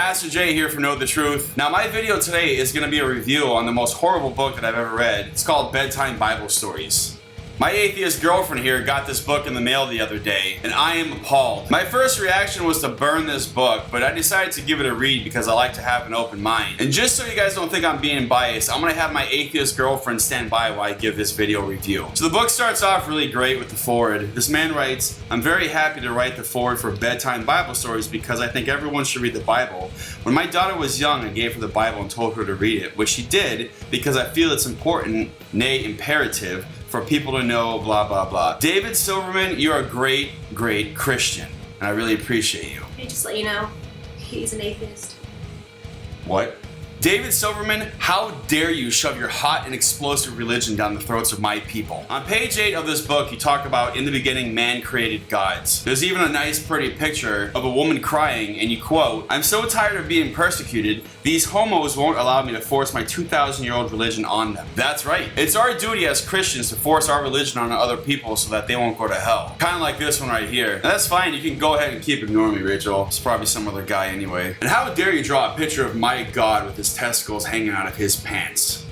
Pastor Jay here from Konw The Trut. Now my video today is going to be a review on the most horrible book that I've ever read. It's called Bedtime Bible Stories. My atheist girlfriend here got this book in the mail the other day, and I am appalled. My first reaction was to burn this book, but I decided to give it a read because I like to have an open mind. And just so you guys don't think I'm being biased, I'm going to have my atheist girlfriend stand by while I give this video review. So the book starts off really great with the foreword. This man writes, "I'm very happy to write the foreword for Bedtime Bible Stories because I think everyone should read the Bible. When my daughter was young, I gave her the Bible and told her to read it, which she did because I feel it's important, nay imperative, for people to know blah blah blah. David Silverman, you're a great Christian, and I really appreciate you." Hey, just let you know, he's an atheist. What? David Silverman, how dare you shove your hot and explosive religion down the throats of my people? On page 8 of this book, you talk about in the beginning man created gods. There's even a nice pretty picture of a woman crying, and you quote, "I'm so tired of being persecuted, these homos won't allow me to force my 2,000-year-old religion on them." That's right. It's our duty as Christians to force our religion on other people so that they won't go to hell. Kind of like this one right here. Now, that's fine, you can go ahead and keep ignoring me, Rachel. It's probably some other guy anyway. And how dare you draw a picture of my God with his testicles hanging out of his pants.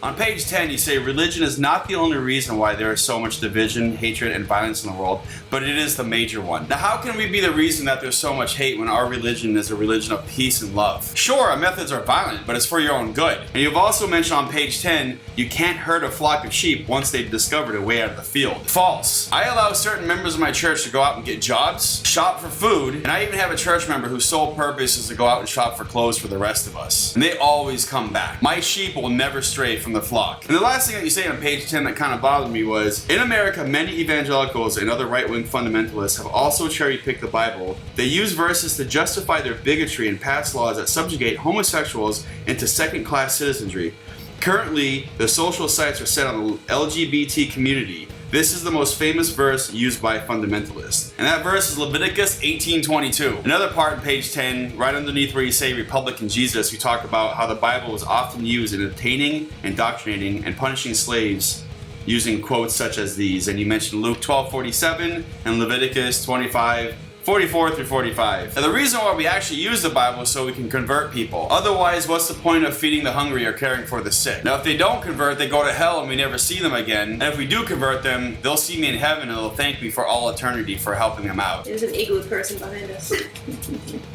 On page 10, you say, "Religion is not the only reason why there is so much division, hatred, and violence in the world, but it is the major one." Now, how can we be the reason that there's so much hate when our religion is a religion of peace and love? Sure, our methods are violent, but it's for your own good. And you've also mentioned on page 10, you can't herd a flock of sheep once they've discovered a way out of the field. False. I allow certain members of my church to go out and get jobs, shop for food, and I even have a church member whose sole purpose is to go out and shop for clothes for the rest of us. And they always come back. My sheep will never stray from the flock. And the last thing that you say on page 10 that kind of bothered me was, "In America, many evangelicals and other right-wing fundamentalists have also cherry-picked the Bible. They use verses to justify their bigotry and pass laws that subjugate homosexuals into second-class citizenry. Currently, the social sights are set on the LGBT community. This is the most famous verse used by fundamentalists." And that verse is Leviticus 18:22. Another part in page 10, right underneath where you say Republican Jesus, you talk about how the Bible is often used in obtaining, indoctrinating, and punishing slaves using quotes such as these. And you mentioned Luke 12:47 and Leviticus 25:44 through 45. Now the reason why we actually use the Bible is so we can convert people. Otherwise, what's the point of feeding the hungry or caring for the sick? Now if they don't convert, they go to hell and we never see them again. And if we do convert them, they'll see me in heaven and they'll thank me for all eternity for helping them out. There's an igloo person behind us.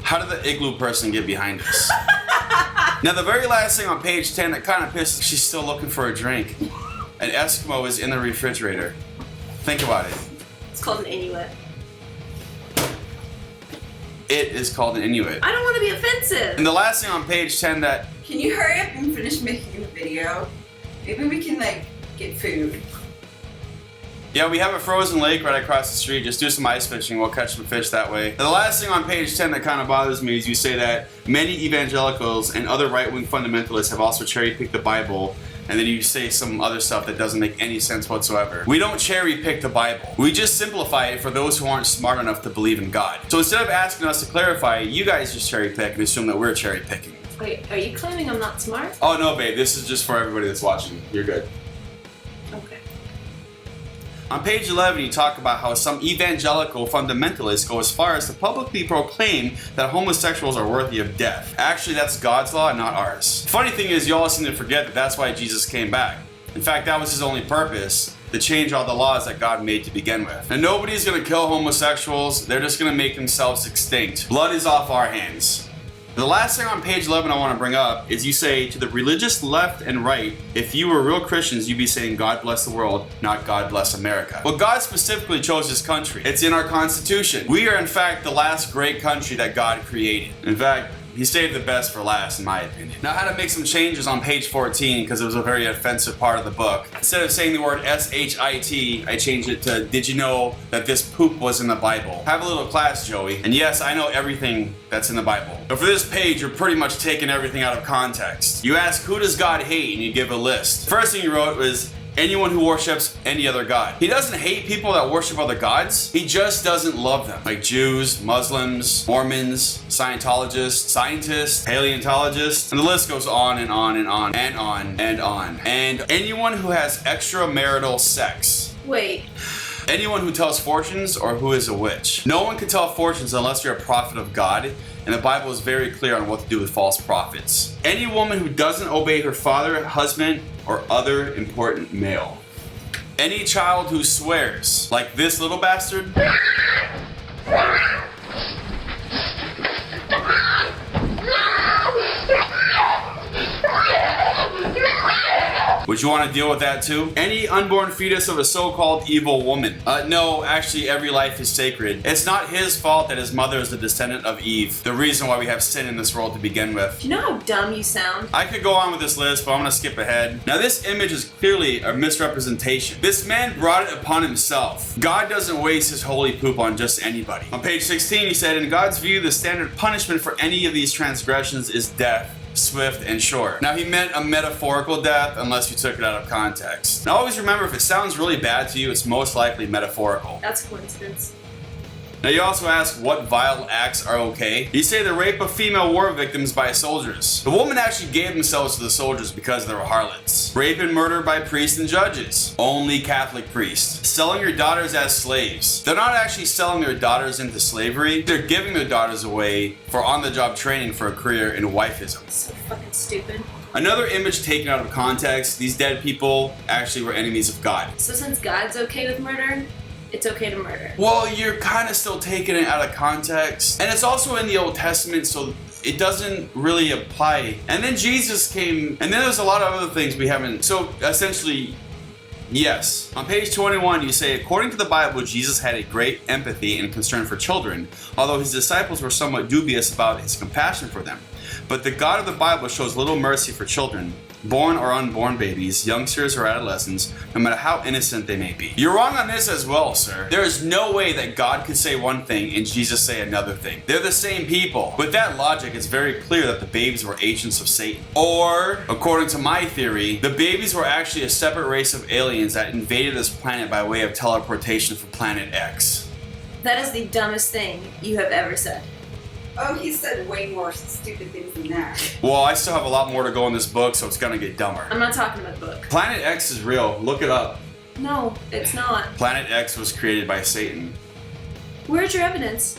How did the igloo person get behind us? Now the very last thing on page 10 that kind of pisses, she's still looking for a drink. An Eskimo is in the refrigerator. Think about it. It's called an Inuit. It is called an Inuit. I don't want to be offensive. And the last thing on page 10 that... Can you hurry up and finish making the video? Maybe we can get food. Yeah, we have a frozen lake right across the street. Just do some ice fishing. We'll catch some fish that way. And the last thing on page 10 that kind of bothers me is you say that many evangelicals and other right-wing fundamentalists have also cherry-picked the Bible. And then you say some other stuff that doesn't make any sense whatsoever. We don't cherry pick the Bible. We just simplify it for those who aren't smart enough to believe in God. So instead of asking us to clarify, you guys just cherry pick and assume that we're cherry picking. Wait, are you claiming I'm not smart? Oh no, babe, this is just for everybody that's watching. You're good. Okay. On page 11, you talk about how some evangelical fundamentalists go as far as to publicly proclaim that homosexuals are worthy of death. Actually, that's God's law, not ours. Funny thing is, you all seem to forget that that's why Jesus came back. In fact, that was his only purpose, to change all the laws that God made to begin with. And nobody's gonna kill homosexuals, they're just gonna make themselves extinct. Blood is off our hands. The last thing on page 11 I want to bring up is you say to the religious left and right, if you were real Christians, you'd be saying God bless the world, not God bless America. Well, God specifically chose this country. It's in our Constitution. We are in fact the last great country that God created. In fact, he saved the best for last, in my opinion. Now, I had to make some changes on page 14 because it was a very offensive part of the book. Instead of saying the word S-H-I-T, I changed it to, "Did you know that this poop was in the Bible?" Have a little class, Joey. And yes, I know everything that's in the Bible. But for this page, you're pretty much taking everything out of context. You ask, who does God hate? And you give a list. First thing you wrote was, anyone who worships any other god. He doesn't hate people that worship other gods. He just doesn't love them. Like Jews, Muslims, Mormons, Scientologists, scientists, paleontologists, and the list goes on and on and on and on and on. And anyone who has extramarital sex. Wait. Anyone who tells fortunes or who is a witch. No one can tell fortunes unless you're a prophet of God, and the Bible is very clear on what to do with false prophets. Any woman who doesn't obey her father, husband, or other important male. Any child who swears, like this little bastard. Would you want to deal with that too? Any unborn fetus of a so-called evil woman. No, actually every life is sacred. It's not his fault that his mother is the descendant of Eve. The reason why we have sin in this world to begin with. Do you know how dumb you sound? I could go on with this list, but I'm going to skip ahead. Now this image is clearly a misrepresentation. This man brought it upon himself. God doesn't waste his holy poop on just anybody. On page 16 he said, in God's view, the standard punishment for any of these transgressions is death. Swift and short. Now he meant a metaphorical death unless you took it out of context. Now always remember, if it sounds really bad to you, it's most likely metaphorical. That's a coincidence. Now you also ask what vile acts are okay. You say the rape of female war victims by soldiers. The woman actually gave themselves to the soldiers because they were harlots. Rape and murder by priests and judges. Only Catholic priests. Selling your daughters as slaves. They're not actually selling their daughters into slavery. They're giving their daughters away for on-the-job training for a career in wifeism. So fucking stupid. Another image taken out of context. These dead people actually were enemies of God. So since God's okay with murder, it's okay to murder. Well, you're kind of still taking it out of context. And it's also in the Old Testament, so it doesn't really apply. And then Jesus came, and then there's a lot of other things we haven't. So essentially, yes. On page 21, you say, according to the Bible, Jesus had a great empathy and concern for children, although his disciples were somewhat dubious about his compassion for them. But the God of the Bible shows little mercy for children, born or unborn babies, youngsters or adolescents, no matter how innocent they may be. You're wrong on this as well, sir. There is no way that God could say one thing and Jesus say another thing. They're the same people. With that logic, it's very clear that the babies were agents of Satan. Or, according to my theory, the babies were actually a separate race of aliens that invaded this planet by way of teleportation from planet X. That is the dumbest thing you have ever said. Oh, he said way more stupid things than that. Well, I still have a lot more to go in this book, so it's gonna get dumber. I'm not talking about the book. Planet X is real. Look it up. No, it's not. Planet X was created by Satan. Where's your evidence?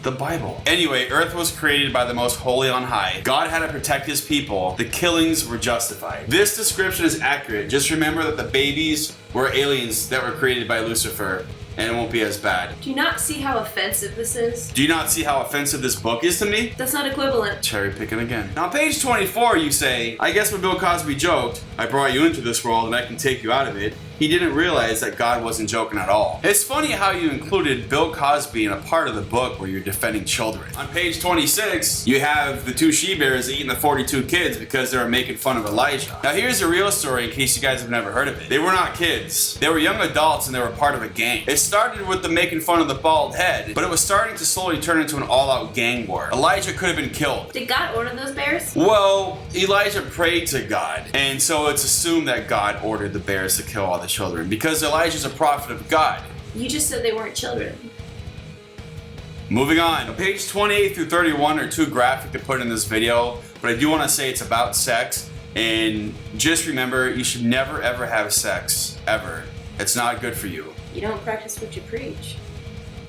The Bible. Anyway, Earth was created by the most holy on high. God had to protect his people. The killings were justified. This description is accurate. Just remember that the babies were aliens that were created by Lucifer, and it won't be as bad. Do you not see how offensive this is? Do you not see how offensive this book is to me? That's not equivalent. Cherry picking again. Now, on page 24, you say, I guess when Bill Cosby joked, I brought you into this world and I can take you out of it, he didn't realize that God wasn't joking at all. It's funny how you included Bill Cosby in a part of the book where you're defending children. On page 26, you have the two she-bears eating the 42 kids because they were making fun of Elijah. Now here's the real story in case you guys have never heard of it. They were not kids. They were young adults and they were part of a gang. It started with them making fun of the bald head, but it was starting to slowly turn into an all-out gang war. Elijah could have been killed. Did God order those bears? Well, Elijah prayed to God, and so it's assumed that God ordered the bears to kill all the children because Elijah's a prophet of God. You just said they weren't children. Moving on. Page 28 through 31 are too graphic to put in this video, but I do want to say it's about sex, and just remember, you should never ever have sex, ever. It's not good for you. You don't practice what you preach.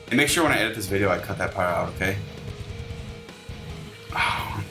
And make sure when I edit this video, I cut that part out, okay? Oh.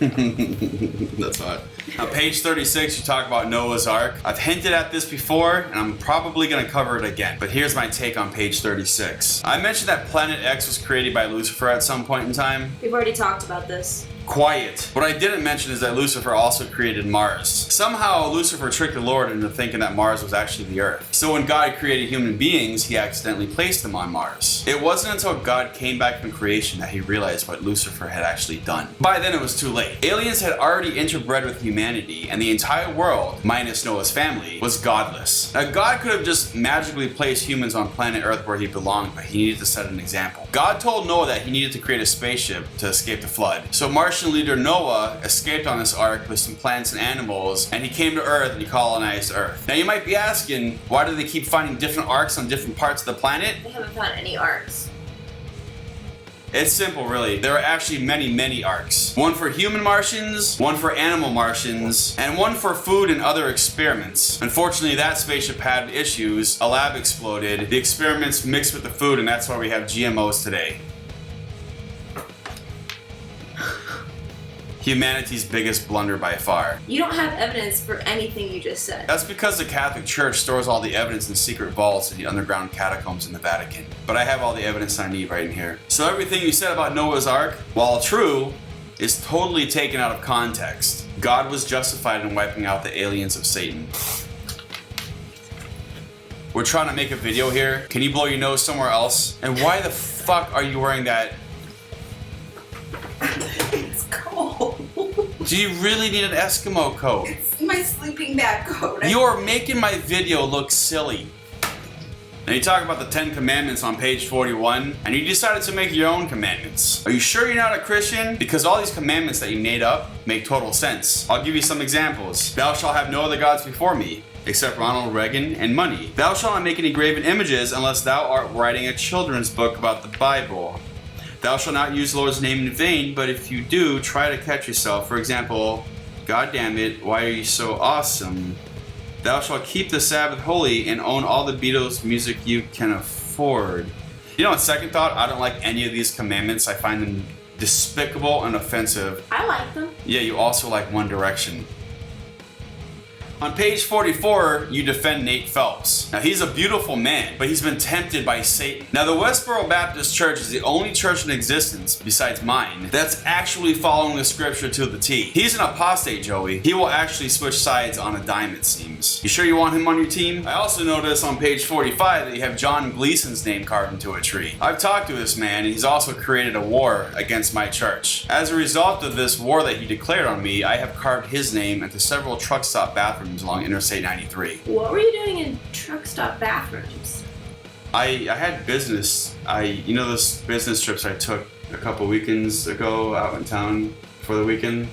That's hot. On page 36, you talk about Noah's Ark. I've hinted at this before, and I'm probably going to cover it again. But here's my take on page 36. I mentioned that Planet X was created by Lucifer at some point in time. We've already talked about this. Quiet. What I didn't mention is that Lucifer also created Mars. Somehow, Lucifer tricked the Lord into thinking that Mars was actually the Earth. So when God created human beings, he accidentally placed them on Mars. It wasn't until God came back from creation that he realized what Lucifer had actually done. By then, it was too late. Aliens had already interbred with humanity, and the entire world, minus Noah's family, was godless. Now, God could have just magically placed humans on planet Earth where he belonged, but he needed to set an example. God told Noah that he needed to create a spaceship to escape the flood. So Martian leader Noah escaped on this ark with some plants and animals, and he came to Earth and he colonized Earth. Now you might be asking, why do they keep finding different arks on different parts of the planet? They haven't found any arcs. It's simple, really. There are actually many arks. One for human Martians, one for animal Martians, and one for food and other experiments. Unfortunately, that spaceship had issues. A lab exploded. The experiments mixed with the food, and that's why we have GMOs today. Humanity's biggest blunder by far. You don't have evidence for anything you just said. That's because the Catholic Church stores all the evidence in secret vaults in the underground catacombs in the Vatican. But I have all the evidence I need right in here. So everything you said about Noah's Ark, while true, is totally taken out of context. God was justified in wiping out the aliens of Satan. We're trying to make a video here. Can you blow your nose somewhere else? And why the fuck are you wearing that? It's cold. Do you really need an Eskimo coat? It's my sleeping bag coat. You're making my video look silly. And you talk about the 10 commandments on page 41, and you decided to make your own commandments. Are you sure you're not a Christian? Because all these commandments that you made up make total sense. I'll give you some examples. Thou shalt have no other gods before me, except Ronald Reagan and money. Thou shalt not make any graven images unless thou art writing a children's book about the Bible. Thou shalt not use the Lord's name in vain, but if you do, try to catch yourself. For example, God damn it, why are you so awesome? Thou shalt keep the Sabbath holy and own all the Beatles music you can afford. You know, on second thought, I don't like any of these commandments. I find them despicable and offensive. I like them. Yeah, you also like One Direction. On page 44, you defend Nate Phelps. Now, he's a beautiful man, but he's been tempted by Satan. Now, the Westboro Baptist Church is the only church in existence, besides mine, that's actually following the scripture to the T. He's an apostate, Joey. He will actually switch sides on a dime, it seems. You sure you want him on your team? I also notice on page 45 that you have John Gleason's name carved into a tree. I've talked to this man, and he's also created a war against my church. As a result of this war that he declared on me, I have carved his name into several truck stop bathrooms along Interstate 93. What were you doing in truck stop bathrooms? I had business. You know those business trips I took a couple weekends ago out in town for the weekend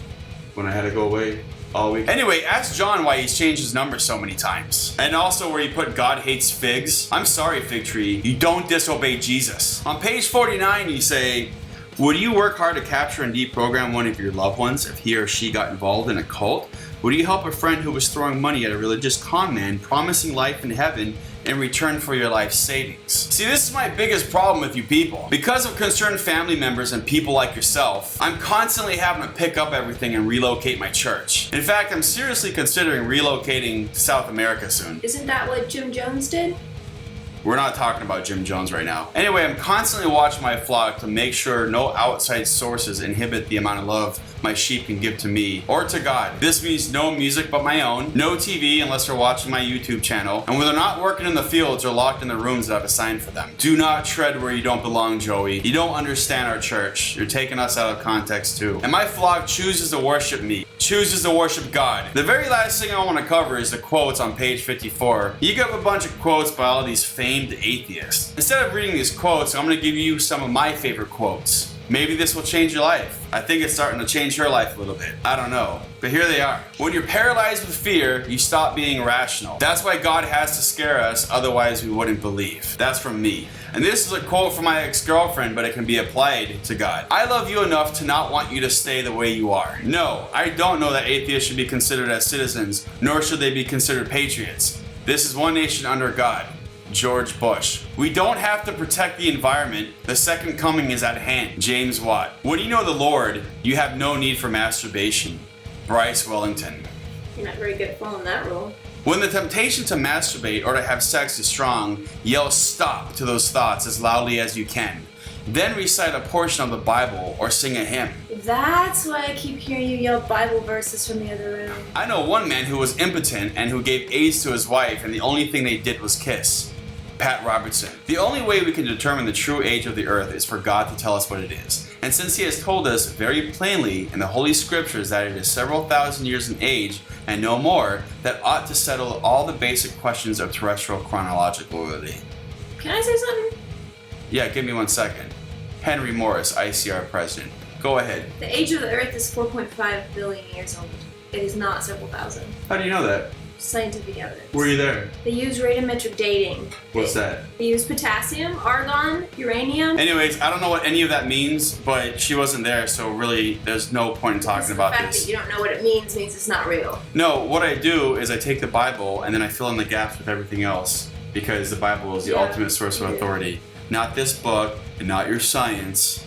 when I had to go away all week. Anyway, ask John why he's changed his number so many times. And also where you put God hates figs. I'm sorry, Fig Tree, you don't disobey Jesus. On page 49 you say, would you work hard to capture and deprogram one of your loved ones if he or she got involved in a cult? Would you help a friend who was throwing money at a religious con man promising life in heaven in return for your life savings? See, this is my biggest problem with you people. Because of concerned family members and people like yourself, I'm constantly having to pick up everything and relocate my church. In fact, I'm seriously considering relocating to South America soon. Isn't that what Jim Jones did? We're not talking about Jim Jones right now. Anyway, I'm constantly watching my flock to make sure no outside sources inhibit the amount of love my sheep can give to me or to God. This means no music but my own, no TV unless they're watching my YouTube channel, and when they're not working in the fields or locked in the rooms that I've assigned for them. Do not tread where you don't belong, Joey. You don't understand our church. You're taking us out of context too. And my flock chooses to worship me, chooses to worship God. The very last thing I want to cover is the quotes on page 54. You got a bunch of quotes by all these famed atheists. Instead of reading these quotes, I'm going to give you some of my favorite quotes. Maybe this will change your life. I think it's starting to change her life a little bit. I don't know. But here they are. When you're paralyzed with fear, you stop being rational. That's why God has to scare us, otherwise we wouldn't believe. That's from me. And this is a quote from my ex-girlfriend, but it can be applied to God. I love you enough to not want you to stay the way you are. No, I don't know that atheists should be considered as citizens, nor should they be considered patriots. This is one nation under God. George Bush. We don't have to protect the environment. The second coming is at hand. James Watt. When you know the Lord, you have no need for masturbation. Bryce Wellington. You're not very good at following that rule. When the temptation to masturbate or to have sex is strong, yell stop to those thoughts as loudly as you can. Then recite a portion of the Bible or sing a hymn. That's why I keep hearing you yell Bible verses from the other room. I know one man who was impotent and who gave AIDS to his wife, and the only thing they did was kiss. Pat Robertson. The only way we can determine the true age of the earth is for God to tell us what it is. And since he has told us very plainly in the Holy Scriptures that it is several thousand years in age and no more, that ought to settle all the basic questions of terrestrial chronologicality. Can I say something? Yeah, give me 1 second. Henry Morris, ICR President. Go ahead. The age of the earth is 4.5 billion years old. It is not several thousand. How do you know that? scientific evidence. Were you there? They use radiometric dating. What's that? They use potassium, argon, uranium. Anyways, I don't know what any of that means, but she wasn't there, so really there's no point in talking about The fact this. that you don't know what it means it's not real. No, what I do is I take the Bible and then I fill in the gaps with everything else, because the Bible is the ultimate source of authority. Not this book and not your science.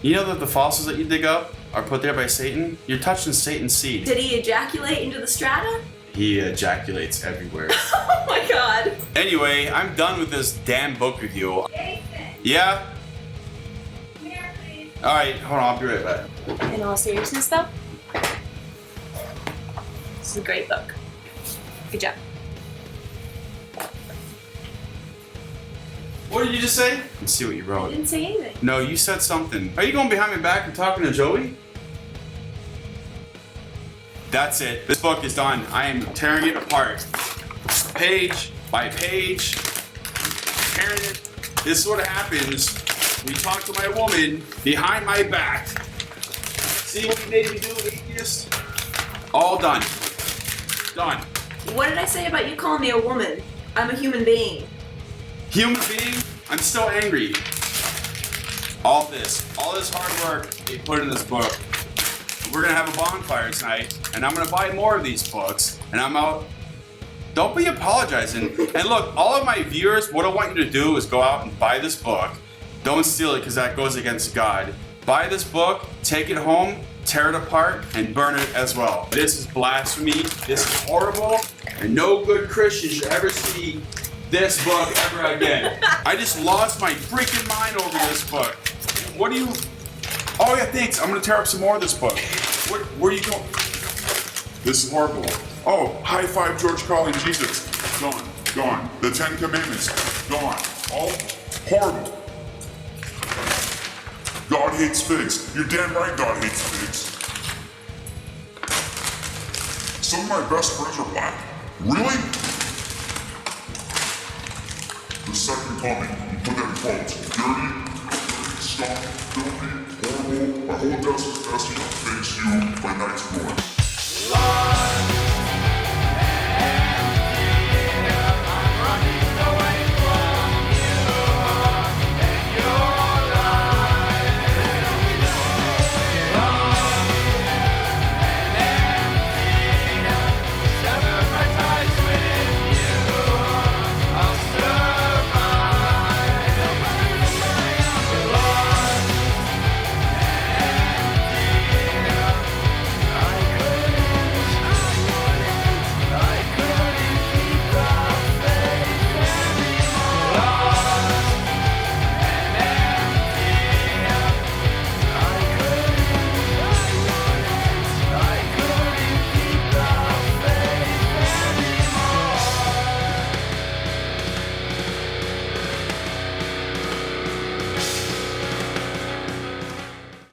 You know that the fossils that you dig up are put there by Satan? You're touching Satan's seed. Did he ejaculate into the strata? He ejaculates everywhere. Oh my god. Anyway, I'm done with this damn book review. Jason. Yeah? Come here, please. Alright, hold on, I'll be right back. In all seriousness though, this is a great book. Good job. What did you just say? Let's see what you I wrote. didn't say anything. No, you said something. Are you going behind my back and talking to Joey? That's it. This book is done. I am tearing it apart. Page by page. Tearing it. This is what happens. We talk to my woman behind my back. See what you made me do, atheist? All done. Done. What did I say about you calling me a woman? I'm a human being. Human being, I'm still angry. All this hard work they put in this book. We're gonna have a bonfire tonight, and I'm gonna buy more of these books, and I'm out. Don't be apologizing. And look, all of my viewers, what I want you to do is go out and buy this book. Don't steal it, because that goes against God. Buy this book, take it home, tear it apart, and burn it as well. This is blasphemy, this is horrible, and no good Christian should ever see this book ever again. I just lost my freaking mind over this book. What do you... Oh yeah, thanks. I'm gonna tear up some more of this book. Where are you going? This is horrible. Oh, high five George Carlin, Jesus. Gone, gone. The Ten Commandments, gone. All horrible. God hates figs. You're damn right God hates figs. Some of my best friends are black. Really? The second coming, you put that in quotes. Dirty, skunk, filthy, horrible. My whole destination face you by night's morning.